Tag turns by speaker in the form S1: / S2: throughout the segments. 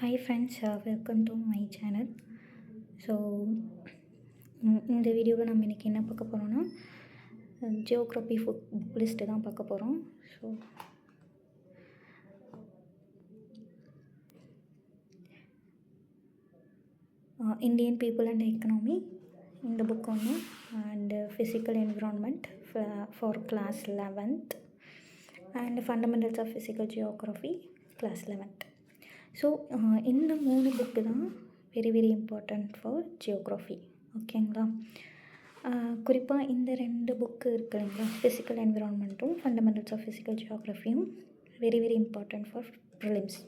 S1: Hi friends, welcome to my channel. So இந்த வீடியோவில் நம்ம இன்றைக்கி என்ன பார்க்க போகிறோன்னா ஜியோகிராஃபி புக் லிஸ்ட்டு தான் பார்க்க போகிறோம். So Indian people and economy இந்த புக் ஒன்று, and physical environment for class 11th and fundamentals of physical geography class 11th. So இந்த 3 புக்கு தான் very very important for geography. ஓகேங்களா? குறிப்பாக இந்த 2 புக்கு இருக்கு இல்லைங்களா, ஃபிசிக்கல் என்விரான்மெண்ட்டும் ஃபண்டமெண்டல்ஸ் ஆஃப் ஃபிசிக்கல் ஜியோகிராஃபியும் very very important for prelims.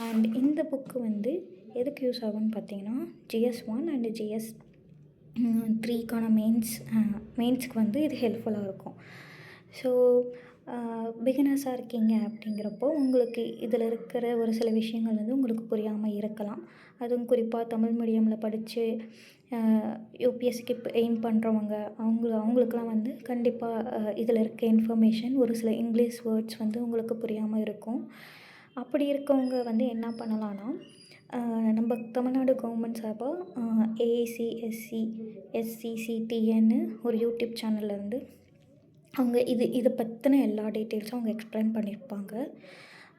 S1: And இந்த புக்கு வந்து எதுக்கு யூஸ் ஆகும்னு பார்த்தீங்கன்னா, GS1 அண்ட் GS3க்கான மெயின்ஸ்க்கு வந்து இது ஹெல்ப்ஃபுல்லாக இருக்கும். ஸோ பிகினர்ஸாக இருக்கீங்க அப்படிங்கிறப்போ உங்களுக்கு இதில் இருக்கிற ஒரு சில விஷயங்கள் வந்து உங்களுக்கு புரியாமல் இருக்கலாம். அதுவும் குறிப்பாக தமிழ் மீடியமில் படித்து யூபிஎஸ்சிக்கு எய்ம் பண்ணுறவங்க அவங்களுக்குலாம் வந்து கண்டிப்பாக இதில் இருக்க இன்ஃபர்மேஷன் ஒரு சில இங்கிலீஷ் வேர்ட்ஸ் வந்து உங்களுக்கு புரியாமல் இருக்கும். அப்படி இருக்கவங்க வந்து என்ன பண்ணலான்னா, நம்ம தமிழ்நாடு கவர்மெண்ட் சார்பாக AICSC SCCTன்னு ஒரு யூடியூப் சேனலில் இருந்து அவங்க இதை பற்றின எல்லா டீட்டெயில்ஸும் அவங்க எக்ஸ்பிளைன் பண்ணியிருப்பாங்க.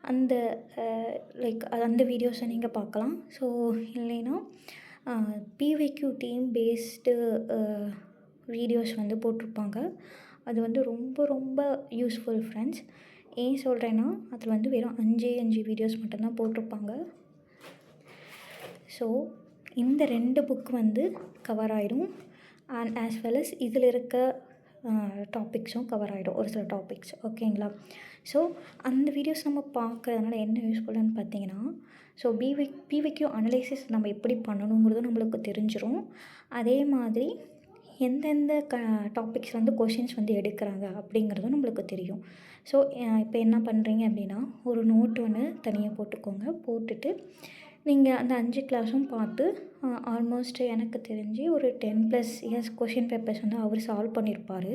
S1: அந்த அந்த வீடியோஸை நீங்கள் பார்க்கலாம். ஸோ இல்லைன்னா PYQ டீம் பேஸ்டு வீடியோஸ் வந்து போட்டிருப்பாங்க. அது வந்து ரொம்ப ரொம்ப யூஸ்ஃபுல் ஃப்ரெண்ட்ஸ். ஏன் சொல்கிறேன்னா, அதில் வந்து வெறும் 5 வீடியோஸ் மட்டும்தான் போட்டிருப்பாங்க. ஸோ இந்த 2 புக் வந்து கவர் ஆகிடும். அண்ட் ஆஸ் வெல் அஸ் இதில் இருக்க டாபிக்ஸும் கவர் ஆகிடும், ஒரு சில டாபிக்ஸ். ஓகேங்களா? ஸோ அந்த வீடியோஸ் நம்ம பார்க்குறதுனால என்ன யூஸ்ஃபுல்லுன்னு பார்த்தீங்கன்னா, ஸோ PYQ அனலைசிஸ் நம்ம எப்படி பண்ணணுங்கிறதும் நம்மளுக்கு தெரிஞ்சிடும். அதே மாதிரி எந்தெந்த டாபிக்ஸ் வந்து கொஷின்ஸ் வந்து எடுக்கிறாங்க அப்படிங்கிறதும் நம்மளுக்கு தெரியும். ஸோ இப்போ என்ன பண்ணுறீங்க அப்படின்னா, ஒரு நோட் ஒன்று தனியாக போட்டுக்கோங்க. போட்டுட்டு நீங்கள் அந்த 5 கிளாஸும் பார்த்து ஆல்மோஸ்ட் எனக்கு தெரிஞ்சு ஒரு 10+ இயர்ஸ் கொஷின் பேப்பர்ஸ் வந்து அவர் சால்வ் பண்ணியிருப்பார்.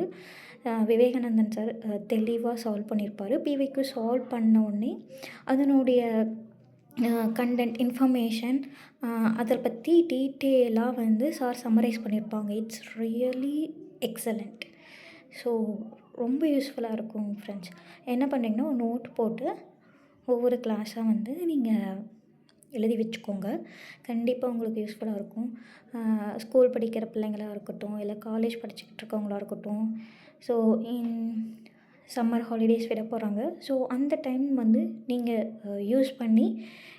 S1: விவேகானந்தன் சார் தெளிவாக சால்வ் பண்ணியிருப்பார். PYQ சால்வ் பண்ண உடனே அதனுடைய கண்டென்ட் இன்ஃபர்மேஷன் அதை பற்றி டீட்டெயிலாக வந்து சார் சம்மரைஸ் பண்ணியிருப்பாங்க. It's really excellent. ஸோ ரொம்ப யூஸ்ஃபுல்லாக இருக்கும் ஃப்ரெண்ட்ஸ். என்ன பண்ணுறீங்கன்னா, ஒரு நோட் போட்டு ஒவ்வொரு கிளாஸாக வந்து நீங்கள் எழுதி வச்சுக்கோங்க. கண்டிப்பாக உங்களுக்கு யூஸ்ஃபுல்லாக இருக்கும். ஸ்கூல் படிக்கிற பிள்ளைங்களாக இருக்கட்டும், இல்லை காலேஜ் படிச்சுக்கிட்டு இருக்கவங்களாக இருக்கட்டும். ஸோ சம்மர் ஹாலிடேஸ் விட போகிறாங்க. ஸோ அந்த டைம் வந்து நீங்கள் யூஸ் பண்ணி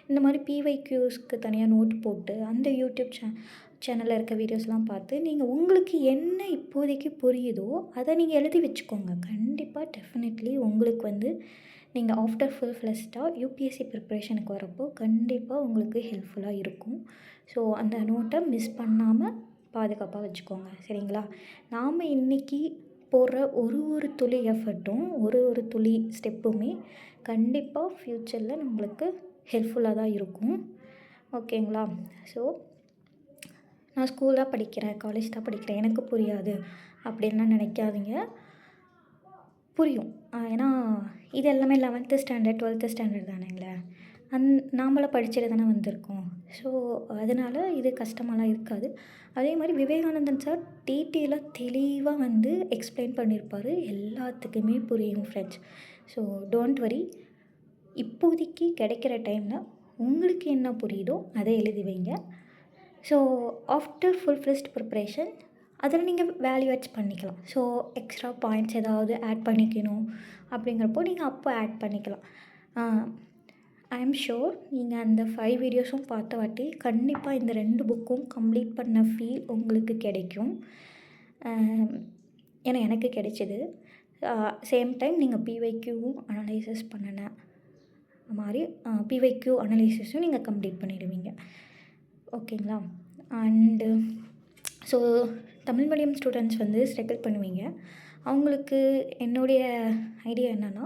S1: இந்த மாதிரி PYQஸ்க்கு தனியாக நோட் போட்டு அந்த யூடியூப் சேனலில் இருக்க வீடியோஸ்லாம் பார்த்து நீங்கள் உங்களுக்கு என்ன இப்போதைக்கு புரியுதோ அதை நீங்கள் எழுதி வச்சுக்கோங்க. கண்டிப்பாக டெஃபினெட்லி உங்களுக்கு வந்து நீங்கள் ஆஃப்டர் ஃபுல்-ஃப்ளெஷ்டாக UPSC ப்ரிப்ரேஷனுக்கு வரப்போ கண்டிப்பாக உங்களுக்கு ஹெல்ப்ஃபுல்லாக இருக்கும். ஸோ அந்த நோட்டை மிஸ் பண்ணாமல் பாதுகாப்பாக வச்சுக்கோங்க. சரிங்களா? நாம் இன்றைக்கி போடுற ஒரு துளி எஃபர்ட்டும் ஒரு துளி ஸ்டெப்புமே கண்டிப்பாக ஃப்யூச்சரில் நம்மளுக்கு ஹெல்ப்ஃபுல்லாக தான் இருக்கும். ஓகேங்களா? ஸோ நான் ஸ்கூல் தான் படிக்கிறேன், காலேஜ் தான் படிக்கிறேன், எனக்கு புரியாது அப்படின்லாம் நினைக்காதீங்க. புரியும். ஏன்னா இது எல்லாமே 11th ஸ்டாண்டர்ட் 12th ஸ்டாண்டர்ட் தானேங்களே, நாமளாக படிச்சுட்டு தானே வந்திருக்கோம். ஸோ அதனால் இது கஷ்டமாலாம் இருக்காது. அதே மாதிரி விவேகானந்தன் சார் டீட்டெயிலாக தெளிவாக வந்து எக்ஸ்பிளைன் பண்ணியிருப்பார். எல்லாத்துக்குமே புரியும் ஃப்ரெண்ட்ஸ். So don't worry. இப்போதைக்கு கிடைக்கிற டைமில் உங்களுக்கு என்ன புரியுதோ அதை எழுதி வைங்க. ஸோ ஆஃப்டர் ஃபுல்-ஃப்ளெஷ்ட் ப்ரிப்ரேஷன் அதில் நீங்கள் வேல்யூ ஆட்ஸ் பண்ணிக்கலாம். ஸோ எக்ஸ்ட்ரா பாயிண்ட்ஸ் ஏதாவது ஆட் பண்ணிக்கணும் அப்படிங்கிறப்போ நீங்கள் அப்போ ஆட் பண்ணிக்கலாம். ஐ எம் ஷூர் நீங்கள் அந்த 5 வீடியோஸும் பார்த்த வாட்டி கண்டிப்பாக இந்த 2 புக்கும் கம்ப்ளீட் பண்ண ஃபீல் உங்களுக்கு கிடைக்கும். ஏன்னா எனக்கு கிடைச்சிது. சேம் டைம் நீங்கள் PYQவும் அனலைசிஸ் பண்ணின மாதிரி PYQ அனலைசிஸும் நீங்கள் கம்ப்ளீட் பண்ணிடுவீங்க. ஓகேங்களா? And so Tamil medium students வந்து ஸ்ட்ரகிள் பண்ணுவீங்க. அவங்களுக்கு என்னுடைய ஐடியா என்னென்னா,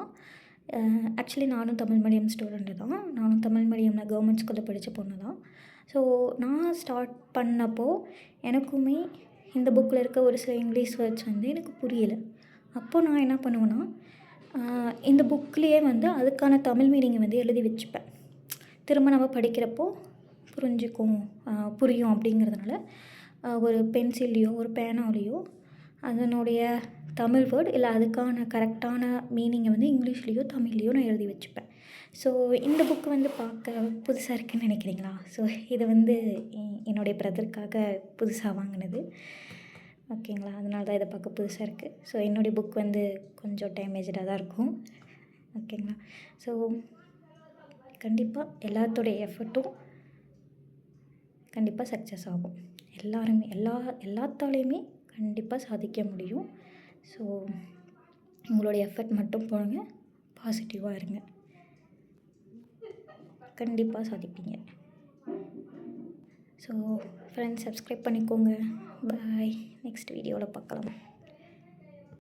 S1: ஆக்சுவலி நானும் தமிழ் மீடியம் ஸ்டூடெண்ட்டு தான். நானும் தமிழ் மீடியமில் கவர்மெண்ட் ஸ்கூலில் படித்த பொண்ணு தான். ஸோ நான் ஸ்டார்ட் பண்ணப்போ எனக்குமே இந்த புக்கில் இருக்க ஒரு சில இங்கிலீஷ் வேர்ட்ஸ் வந்து எனக்கு புரியலை. அப்போது நான் என்ன பண்ணுவேன்னா, இந்த புக்லேயே வந்து அதுக்கான தமிழ் மீனிங்கை வந்து எழுதி வச்சுப்பேன். திரும்ப நம்ம படிக்கிறப்போ புரியும் அப்படிங்கிறதுனால ஒரு பென்சில்லையோ ஒரு பேனாலேயோ அதனுடைய தமிழ் வேர்ட் இல்லை அதுக்கான கரெக்டான மீனிங்கை வந்து இங்கிலீஷ்லேயோ தமிழ்லேயோ நான் எழுதி வச்சுப்பேன். ஸோ இந்த புக்கு வந்து பார்க்க புதுசாக இருக்குதுன்னு நினைக்கிறீங்களா? ஸோ இது வந்து என்னுடைய பிரதருக்காக புதுசாக வாங்கினது. ஓகேங்களா, அதனால தான் இதை பார்க்க புதுசாக இருக்குது. ஸோ என்னுடைய புக் வந்து கொஞ்சம் டேமேஜாக தான் இருக்கும். ஓகேங்களா, ஸோ கண்டிப்பாக எல்லாத்தோடைய எஃபர்ட்டும் கண்டிப்பாக சக்ஸஸ் ஆகும். எல்லாத்தாலையுமே கண்டிப்பாக சாதிக்க முடியும். ஸோ உங்களுடைய எஃபர்ட் மட்டும் போடுங்க, பாசிட்டிவாக இருங்க, கண்டிப்பாக சாதிப்பீங்க. ஸோ ஃப்ரெண்ட்ஸ், சப்ஸ்கிரைப் பண்ணிக்கோங்க. பாய். நெக்ஸ்ட் வீடியோவில் பார்க்கலாம்.